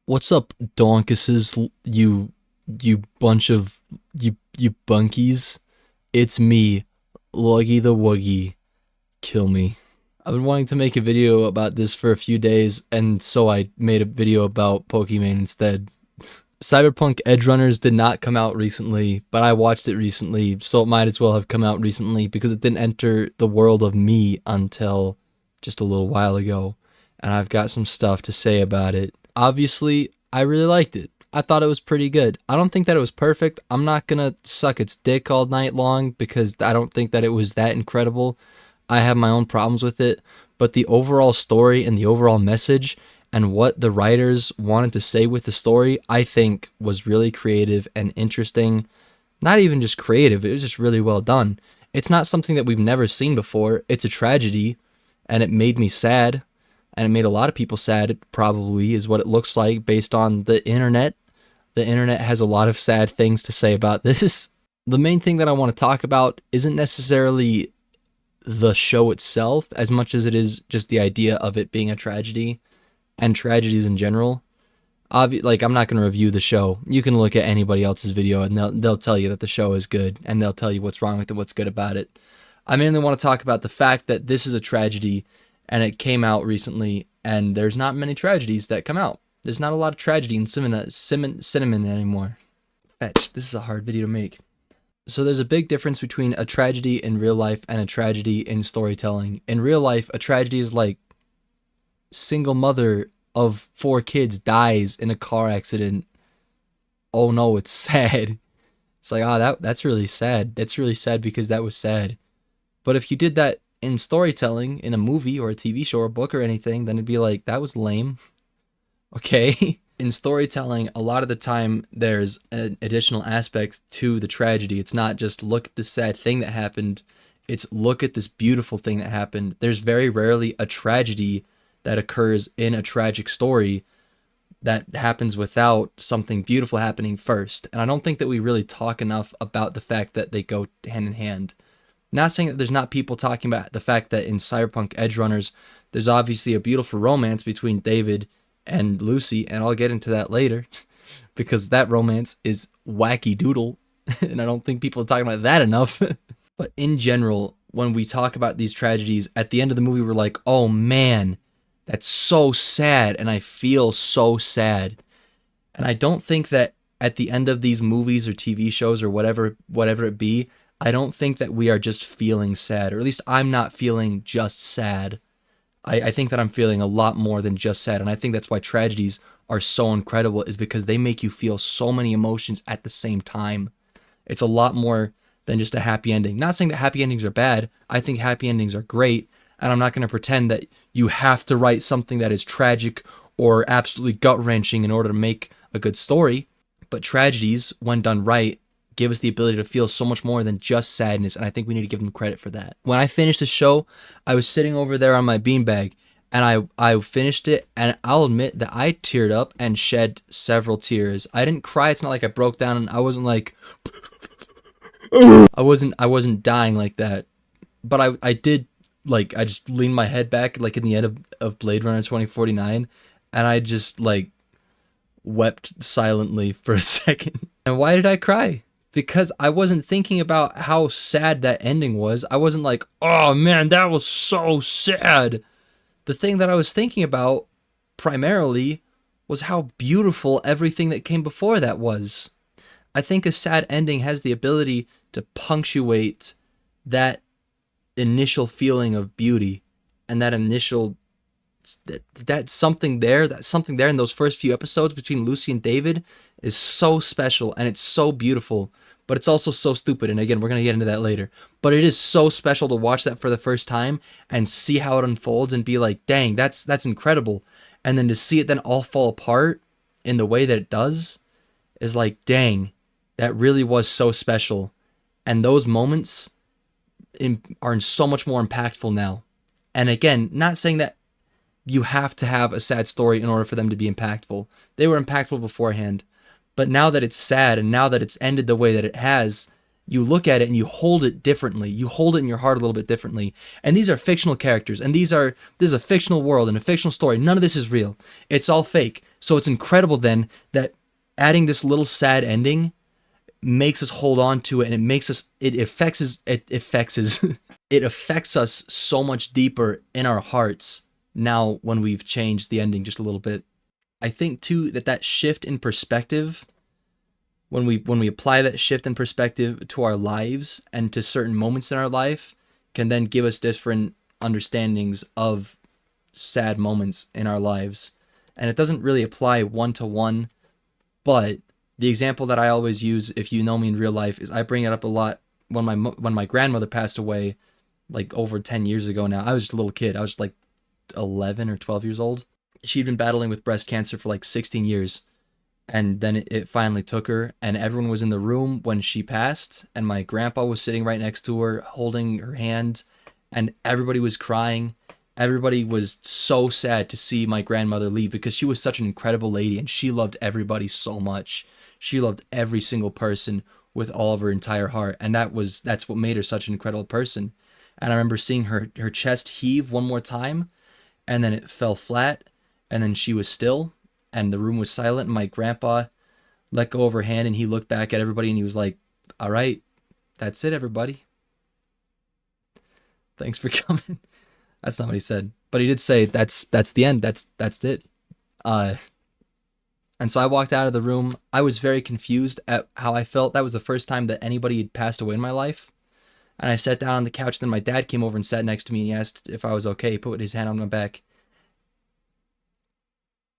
What's up, donkuses, you bunch of you bunkies? It's me, Luggy the Wuggy. Kill me. I've been wanting to make a video about this for a few days, and so I made a video about Pokemon instead. Cyberpunk Edgerunners did not come out recently, but I watched it recently, so it might as well have come out recently because it didn't enter the world of me until just a little while ago, and I've got some stuff to say about it. Obviously, I really liked it. I thought it was pretty good. I don't think that it was perfect. I'm not gonna suck its dick all night long because I don't think that it was that incredible. I have my own problems with it, but the overall story and the overall message and what the writers wanted to say with the story, I think was really creative and interesting. Not even just creative, it was just really well done. It's not something that we've never seen before. It's a tragedy, and it made me sad, and it made a lot of people sad. It probably is what it looks like based on the internet. The internet has a lot of sad things to say about this. The main thing that I want to talk about isn't necessarily the show itself as much as it is just the idea of it being a tragedy and tragedies in general. Like, I'm not going to review the show. You can look at anybody else's video and they'll tell you that the show is good, and they'll tell you what's wrong with it, what's good about it. I mainly want to talk about the fact that this is a tragedy and it came out recently, and there's not many tragedies that come out. There's not a lot of tragedy in cinnamon anymore. Fetch, this is a hard video to make. So there's a big difference between a tragedy in real life and a tragedy in storytelling. In real life, a tragedy is like single mother of 4 kids dies in a car accident. Oh no, it's sad. It's like, that's really sad. That's really sad because that was sad. But if you did that in storytelling, in a movie or a TV show or a book or anything, then it'd be like, that was lame. Okay? In storytelling, a lot of the time, there's an additional aspect to the tragedy. It's not just look at the sad thing that happened. It's look at this beautiful thing that happened. There's very rarely a tragedy that occurs in a tragic story that happens without something beautiful happening first. And I don't think that we really talk enough about the fact that they go hand in hand. Not saying that there's not people talking about the fact that in Cyberpunk Edgerunners, there's obviously a beautiful romance between David and Lucy, and I'll get into that later because that romance is wacky doodle, and I don't think people are talking about that enough. But in general, when we talk about these tragedies, at the end of the movie, we're like, oh man, that's so sad, and I feel so sad. And I don't think that at the end of these movies or TV shows or whatever it be, I don't think that we are just feeling sad, or at least I'm not feeling just sad. I think that I'm feeling a lot more than just sad, and I think that's why tragedies are so incredible, is because they make you feel so many emotions at the same time. It's a lot more than just a happy ending. Not saying that happy endings are bad. I think happy endings are great, and I'm not going to pretend that you have to write something that is tragic or absolutely gut-wrenching in order to make a good story. But tragedies, when done right, give us the ability to feel so much more than just sadness, and I think we need to give them credit for that. When I finished the show, I was sitting over there on my beanbag, and I finished it, and I'll admit that I teared up and shed several tears. I didn't cry. It's not like I broke down, and I wasn't like I wasn't dying like that. But I did, like, I just leaned my head back like in the end of Blade Runner 2049, and I just like wept silently for a second. And why did I cry? Because I wasn't thinking about how sad that ending was. I wasn't like, oh man, that was so sad. The thing that I was thinking about primarily was how beautiful everything that came before that was. I think a sad ending has the ability to punctuate that initial feeling of beauty and that initial that's something there in those first few episodes between Lucy and David is so special, and it's so beautiful, but it's also so stupid. And again, we're going to get into that later, but it is so special to watch that for the first time and see how it unfolds and be like, dang, that's incredible. And then to see it then all fall apart in the way that it does is like, dang, that really was so special. And those moments are so much more impactful now. And again, not saying that you have to have a sad story in order for them to be impactful. They were impactful beforehand. But now that it's sad and now that it's ended the way that it has, you look at it and you hold it differently. You hold it in your heart a little bit differently. And these are fictional characters, and this is a fictional world and a fictional story. None of this is real. It's all fake. So it's incredible then that adding this little sad ending makes us hold on to it, and it makes us it affects us it affects us so much deeper in our hearts now when we've changed the ending just a little bit. I think too that shift in perspective, when we apply that shift in perspective to our lives and to certain moments in our life, can then give us different understandings of sad moments in our lives. And it doesn't really apply one to one, but the example that I always use, if you know me in real life, is I bring it up a lot when my grandmother passed away, like over 10 years ago now. I was just a little kid. I was like 11 or 12 years old. She'd been battling with breast cancer for like 16 years. And then it finally took her, and everyone was in the room when she passed, and my grandpa was sitting right next to her, holding her hand, and everybody was crying. Everybody was so sad to see my grandmother leave because she was such an incredible lady, and she loved everybody so much. She loved every single person with all of her entire heart, and that's what made her such an incredible person. And I remember seeing her chest heave one more time, and then it fell flat, and then she was still, and the room was silent, and my grandpa let go of her hand, and he looked back at everybody, and he was like, all right, that's it, everybody. Thanks for coming. That's not what he said, but he did say, that's the end. That's it. And so I walked out of the room. I was very confused at how I felt. That was the first time that anybody had passed away in my life. And I sat down on the couch, and then my dad came over and sat next to me, and he asked if I was okay. He put his hand on my back.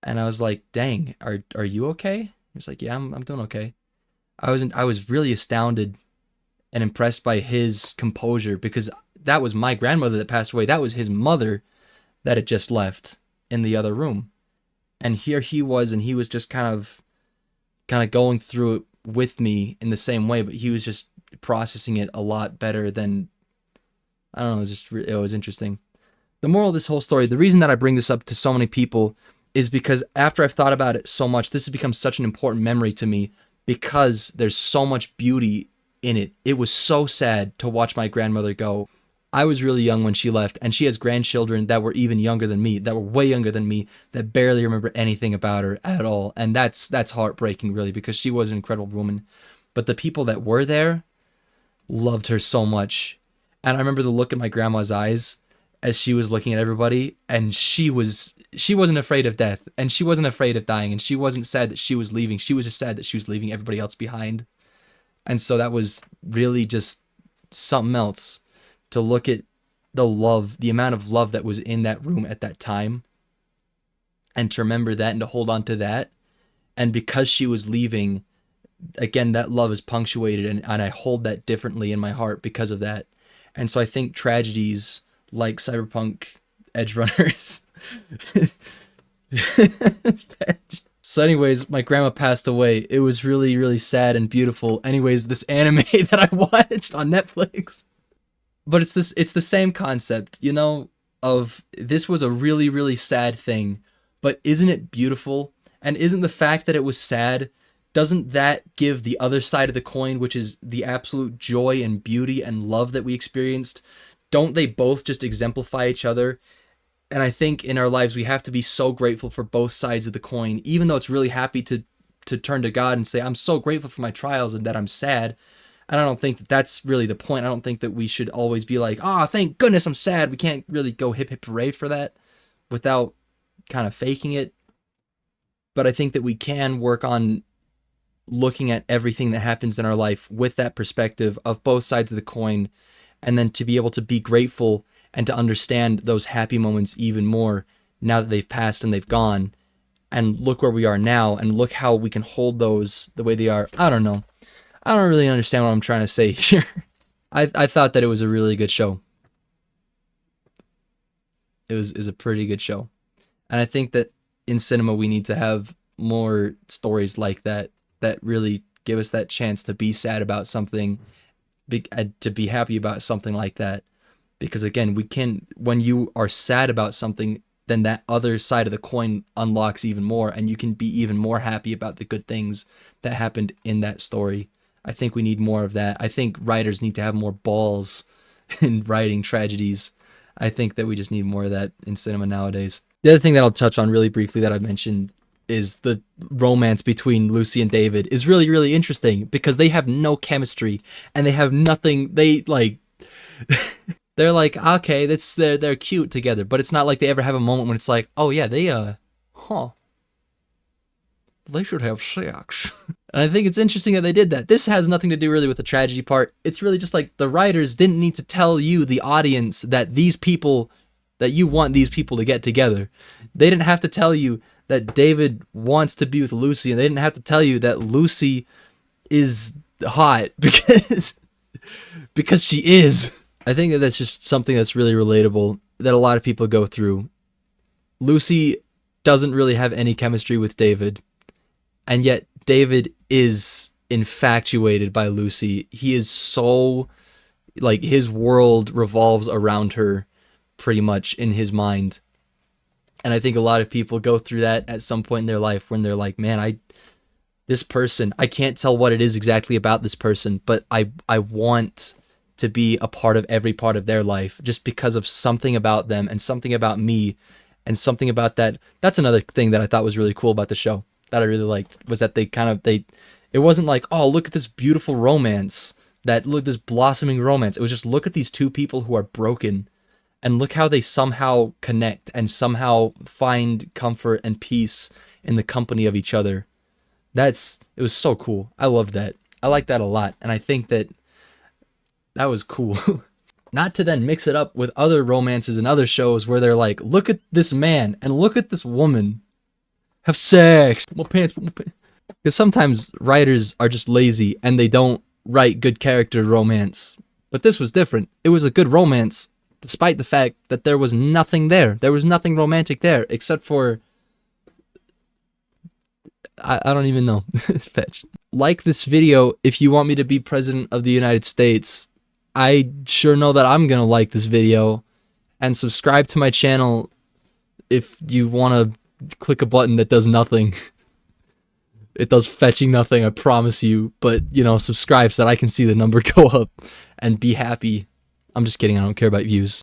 And I was like, dang, are you okay? He was like, yeah, I'm doing okay. I was really astounded and impressed by his composure, because that was my grandmother that passed away. That was his mother that had just left in the other room. And here he was, and he was just kind of going through it with me in the same way, but he was just processing it a lot better than, I don't know, it was interesting. The moral of this whole story, the reason that I bring this up to so many people is because after I've thought about it so much, this has become such an important memory to me because there's so much beauty in it. It was so sad to watch my grandmother go. I was really young when she left, and she has grandchildren that were even younger than me, that were way younger than me, that barely remember anything about her at all. And that's heartbreaking, really, because she was an incredible woman. But the people that were there loved her so much. And I remember the look in my grandma's eyes as she was looking at everybody, and she wasn't afraid of death, and she wasn't afraid of dying, and she wasn't sad that she was leaving. She was just sad that she was leaving everybody else behind. And so that was really just something else, to look at the amount of love that was in that room at that time, and to remember that and to hold on to that. And because she was leaving, again, that love is punctuated, and I hold that differently in my heart because of that. And so I think tragedies like cyberpunk edgerunners. So anyways, my grandma passed away. It was really, really sad and beautiful. Anyways, this anime that I watched on Netflix. But it's the same concept, you know, of this was a really, really sad thing, but isn't it beautiful? And isn't the fact that it was sad, doesn't that give the other side of the coin, which is the absolute joy and beauty and love that we experienced? Don't they both just exemplify each other? And I think in our lives, we have to be so grateful for both sides of the coin, even though it's really happy to turn to God and say, I'm so grateful for my trials and that I'm sad. And I don't think that that's really the point. I don't think that we should always be like, oh, thank goodness I'm sad. We can't really go hip hip hooray for that without kind of faking it. But I think that we can work on looking at everything that happens in our life with that perspective of both sides of the coin, and then to be able to be grateful and to understand those happy moments even more now that they've passed and they've gone, and look where we are now and look how we can hold those the way they are. I don't know. I don't really understand what I'm trying to say here. I thought that it was a really good show. It was a pretty good show. And I think that in cinema we need to have more stories like that really give us that chance to be sad about something, to be happy about something like that. Because again, when you are sad about something, then that other side of the coin unlocks even more, and you can be even more happy about the good things that happened in that story. I think we need more of that. I think writers need to have more balls in writing tragedies. I think that we just need more of that in cinema nowadays. The other thing that I'll touch on really briefly that I mentioned is the romance between Lucy and David is really, really interesting because they have no chemistry and they have nothing. They like, they're like, okay, they're cute together, but it's not like they ever have a moment when it's like, oh yeah, they should have sex. And I think it's interesting that they did that. This has nothing to do really with the tragedy part. It's really just like the writers didn't need to tell you, the audience, that these people, that you want these people to get together. They didn't have to tell you that David wants to be with Lucy, and they didn't have to tell you that Lucy is hot because she is. I think that that's just something that's really relatable that a lot of people go through. Lucy doesn't really have any chemistry with David, and yet David is infatuated by Lucy. He is so, like, his world revolves around her pretty much in his mind. And I think a lot of people go through that at some point in their life when they're like, man, this person, I can't tell what it is exactly about this person, but I want to be a part of every part of their life just because of something about them and something about me and something about that. That's another thing that I thought was really cool about the show that I really liked, was that it wasn't like, oh, look at this beautiful romance, this blossoming romance. It was just, look at these two people who are broken and look how they somehow connect and somehow find comfort and peace in the company of each other. It was so cool. I loved that. I like that a lot. And I think that was cool. Not to then mix it up with other romances and other shows where they're like, look at this man and look at this woman have sex. Put my pants. Because sometimes writers are just lazy and they don't write good character romance. But this was different. It was a good romance, despite the fact that there was nothing there. There was nothing romantic there, except for, I don't even know. Fetch. Like this video if you want me to be president of the United States. I sure know that I'm gonna like this video. And subscribe to my channel if you want to click a button that does nothing. It does fetching nothing, I promise you. But, subscribe so that I can see the number go up and be happy. I'm just kidding, I don't care about views.